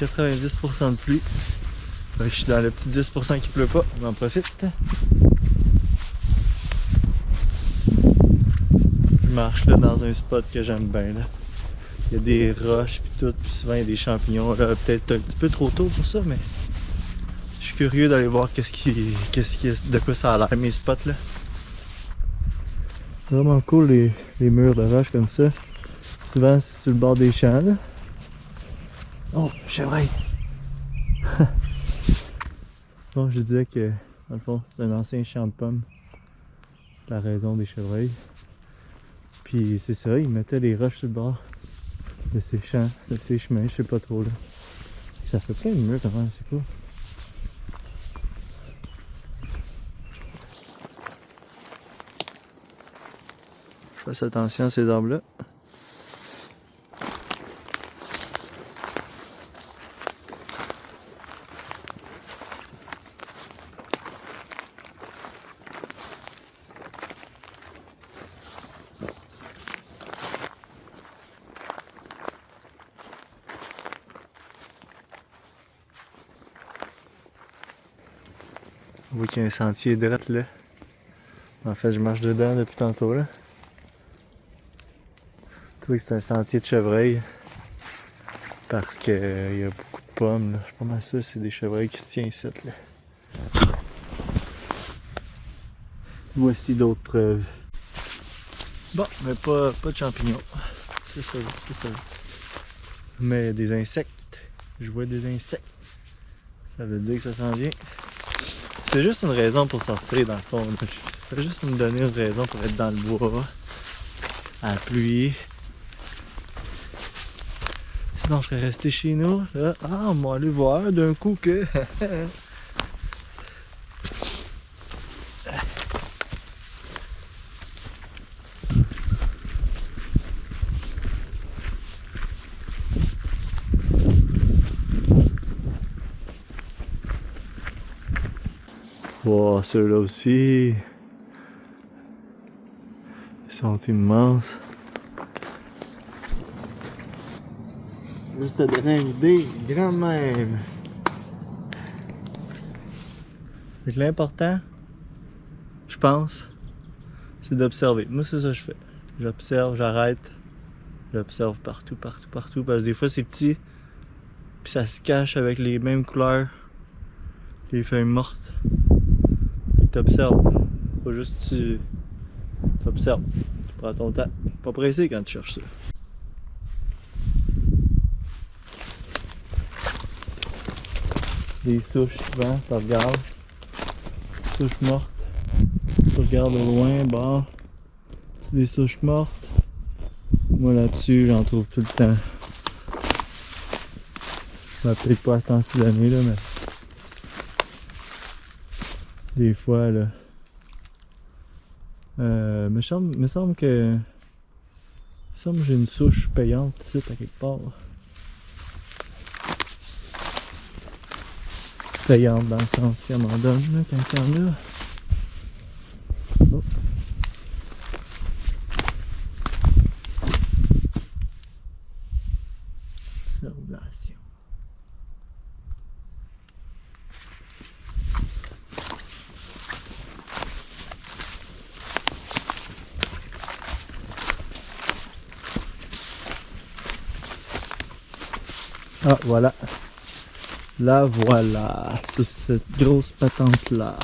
90% de pluie. Fait que je suis dans le petit 10% qui pleut pas, on en profite. Je marche là dans un spot que j'aime bien là. Il y a des roches puis tout, puis souvent il y a des champignons là, peut-être un petit peu trop tôt pour ça, mais je suis curieux d'aller voir de quoi ça a l'air mes spots là. Vraiment cool les murs de roche comme ça. Souvent c'est sur le bord des champs là. Oh, chevreuil! Bon, je disais que dans le fond c'est un ancien champ de pommes. La raison des chevreuils. Puis c'est ça, ils mettaient les roches sur le bord de ces champs, de ces chemins, je sais pas trop là. Ça fait plein de murs quand même, c'est cool. Fasse attention à ces arbres-là. On voit qu'il y a un sentier droit là. En fait, je marche dedans depuis tantôt là. Tu vois que c'est un sentier de chevreuil. Parce qu'il y a beaucoup de pommes là. Je suis pas mal sûr que c'est des chevreuils qui se tiennent ici là. Voici d'autres preuves. Bon, mais pas de champignons. C'est ça, c'est ça. Mais des insectes. Je vois des insectes. Ça veut dire que ça s'en vient. C'est juste une raison pour sortir dans le fond. C'est juste me donner une raison pour être dans le bois, à la pluie. Sinon je serais resté chez nous. Là. Ah, on va aller voir d'un coup que... Wow, ceux-là aussi. Ils sont immenses. Juste te donner une idée, grand même. Fait que l'important, je pense, c'est d'observer. Moi, c'est ça que je fais. J'observe, j'arrête. J'observe partout, partout, partout. Parce que des fois, c'est petit. Puis ça se cache avec les mêmes couleurs. Les feuilles mortes. Et t'observes. Pas juste tu t'observes. Tu prends ton temps. Pas pressé quand tu cherches ça. Des souches souvent, tu regardes. Souches mortes. Tu regardes au loin, bah. C'est des souches mortes. Moi là-dessus, j'en trouve tout le temps. Ben, peut-être pas à ce temps-ci d'année là, mais. Des fois là. Me semble que. J'ai une souche payante ici à quelque part. Payante dans le sens qu'elle m'en donne là, quand il y en a. Oh. Observation. Ah voilà. La voilà. C'est cette grosse patente là.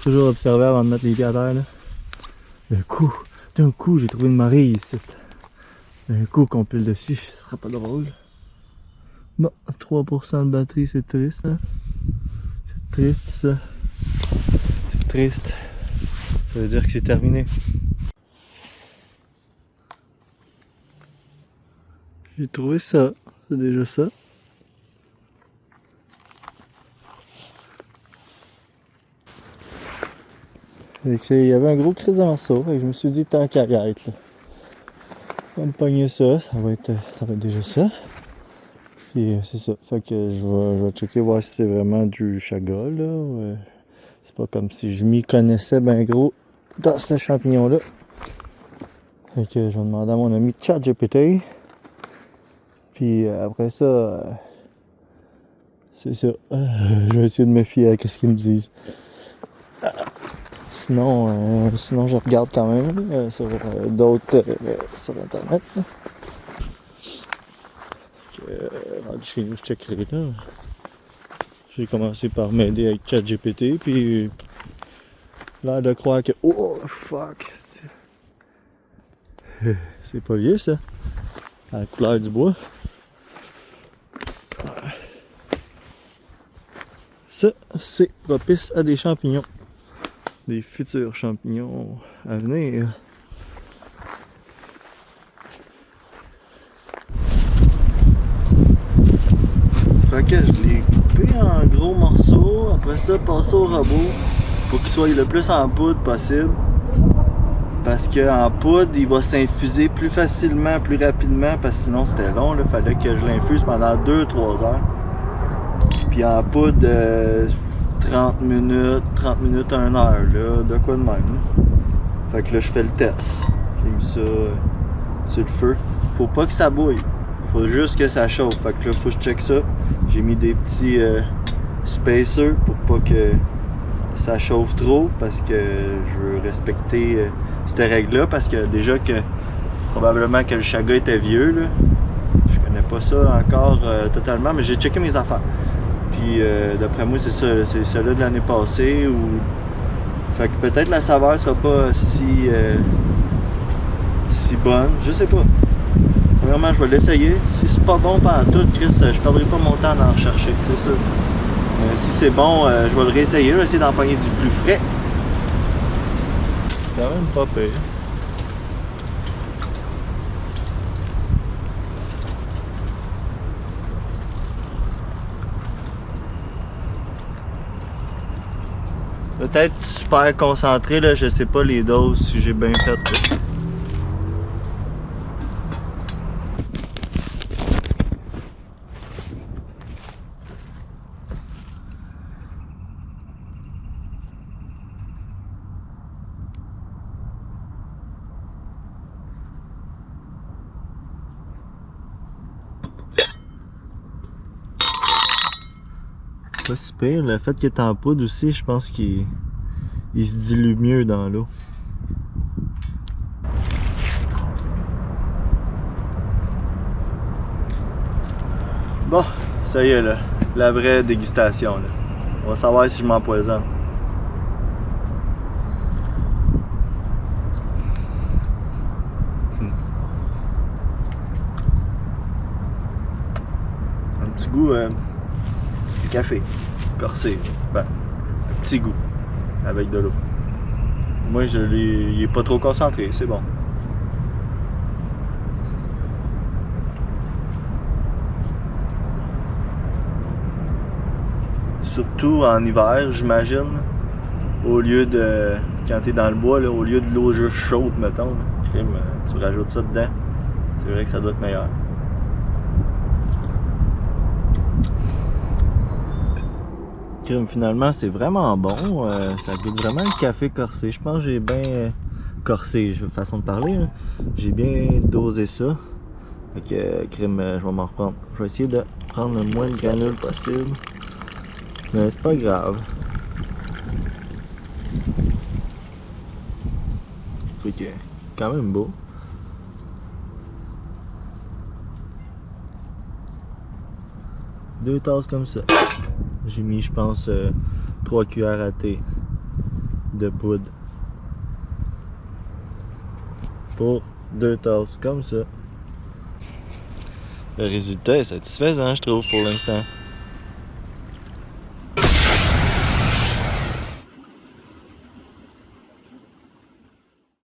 Toujours observer avant de mettre les pieds à terre là. D'un coup, j'ai trouvé une marée ici. D'un coup qu'on pile dessus, ce sera pas drôle. Bon, 3% de batterie, c'est triste, hein? C'est triste ça. C'est triste. Ça veut dire que c'est terminé. J'ai trouvé ça. C'est déjà ça. Il y avait un gros crédenceau, et je me suis dit tant qu'à y être là. On va me pogner ça, ça va être déjà ça. Puis c'est ça. Fait que je vais checker voir si c'est vraiment du chaga là. C'est pas comme si je m'y connaissais ben gros dans ce champignon là. Fait que je vais demander à mon ami ChatGPT. Puis après ça, c'est ça. Je vais essayer de me fier à ce qu'ils me disent. Sinon, je regarde quand même sur d'autres sur internet. Rendu chez nous, je checkerai là. J'ai commencé par m'aider avec ChatGPT, puis l'air de croire que oh fuck, c'est pas vieux ça, à la couleur du bois. Ça, c'est propice à des champignons, des futurs champignons à venir. Fait que je l'ai coupé en gros morceaux, après ça passé au robot pour qu'il soit le plus en poudre possible. Parce qu'en poudre, il va s'infuser plus facilement, plus rapidement, parce que sinon c'était long, il fallait que je l'infuse pendant 2-3 heures. Puis en poudre, 30 minutes, 1 heure, là, de quoi de même. Là. Fait que là, je fais le test. J'ai mis ça sur le feu. Faut pas que ça bouille. Faut juste que ça chauffe. Fait que là, faut que je check ça. J'ai mis des petits spacers pour pas que ça chauffe trop parce que je veux respecter cette règle-là parce que déjà que probablement que le chaga était vieux, là. Je connais pas ça encore totalement, mais j'ai checké mes affaires. Puis d'après moi, c'est ça, c'est celui de l'année passée ou... Fait que peut-être la saveur sera pas si bonne, je sais pas. Vraiment, je vais l'essayer. Si c'est pas bon pendant tout, Chris, je perdrai pas mon temps à en rechercher, c'est ça. Si c'est bon, je vais le réessayer, je vais essayer d'en pogner du plus frais. C'est quand même pas pire. Peut-être super concentré, là, je sais pas les doses si j'ai bien fait. Pas si pire, le fait qu'il est en poudre aussi, je pense qu'il se dilue mieux dans l'eau. Bon, ça y est là, la vraie dégustation là. On va savoir si je m'empoisonne. Un petit goût café, corsé, ben, un petit goût avec de l'eau. Moi, il est pas trop concentré, c'est bon. Surtout en hiver, j'imagine, au lieu de, quand t'es dans le bois, là, au lieu de l'eau juste chaude, mettons, là, tu rajoutes ça dedans, c'est vrai que ça doit être meilleur. Finalement, c'est vraiment bon. Ça goûte vraiment le café corsé. Je pense que j'ai bien corsé, façon de parler. Hein. J'ai bien dosé ça. Fait que, crème, je vais m'en reprendre. Je vais essayer de prendre le moins de granules possible. Mais c'est pas grave. C'est que, quand même beau. Deux tasses comme ça. J'ai mis, je pense, 3 cuillères à thé de poudre. Pour 2 tasses, comme ça. Le résultat est satisfaisant, je trouve, pour l'instant.